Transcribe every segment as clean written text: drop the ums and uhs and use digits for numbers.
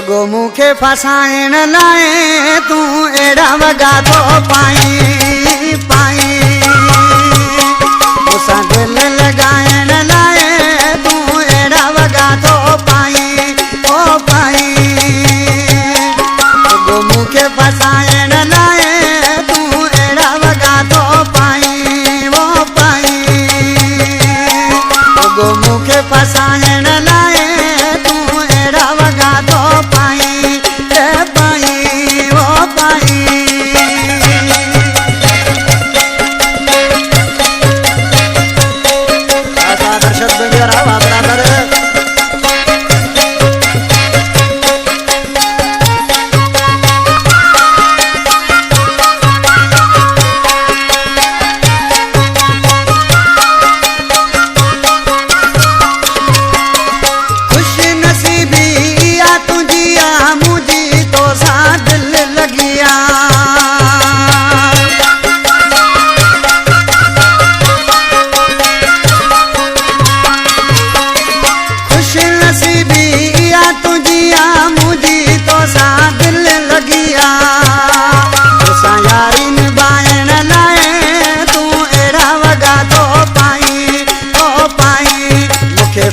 रुगो मुखे फसाइण लाए तू एड़ा वगा तो पाई पाई उसा दिल लगाइण लाए तू एड़ा वगा तो पाई ओ पाई रुगो मुखे फसाइण लाए तू एड़ा वगा तो पाई वो पाई रुगो मुखे फसाइण लाए तू एड़ा वगा तो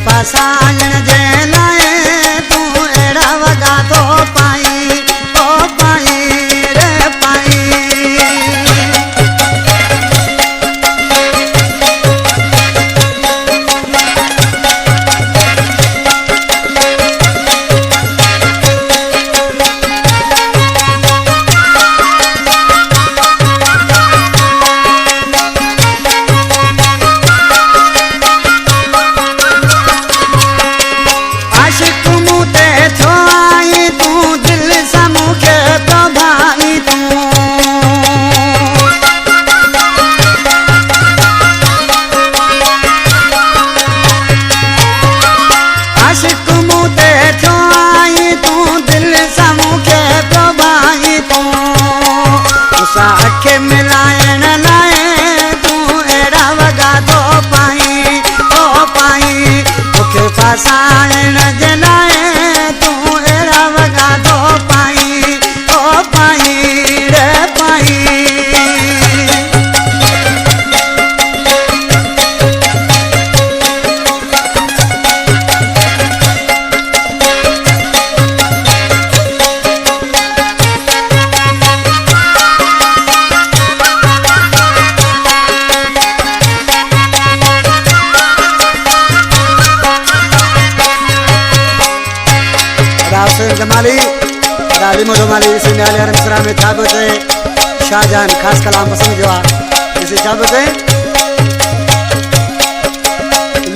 फसाइण जे लाए तू एड़ा वगा तो पाई ओ पाई रे पाई मिलाइण लाए तू एड़ा वगा तो पाई ओ पाई मुखे फसाइण जे लाए तू एड़ा वगा तो पाई ओ पाई रे पाई जमाली राली मोदमाली सिंगाली मिश्रा में छा बचे शाहजहान खास कलाम पसंद जो इसे छा बचे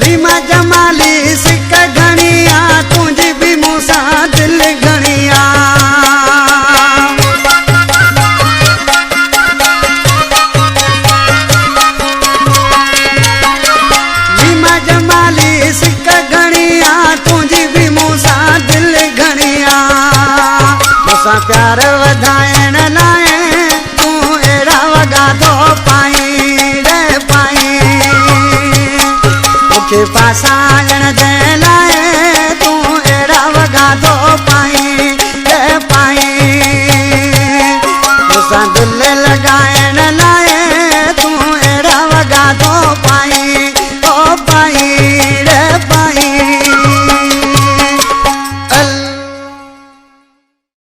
लीमा जमाली सिक घणिया तुझी भी मूसा दिल घणिया लीमा जमाली सिक घणिया तुझी भी मूसा दिल घणिया मुसा प्यार वधाइण लाए तू एड़ा वगा तो पाई रे पाई मुखे फसाइण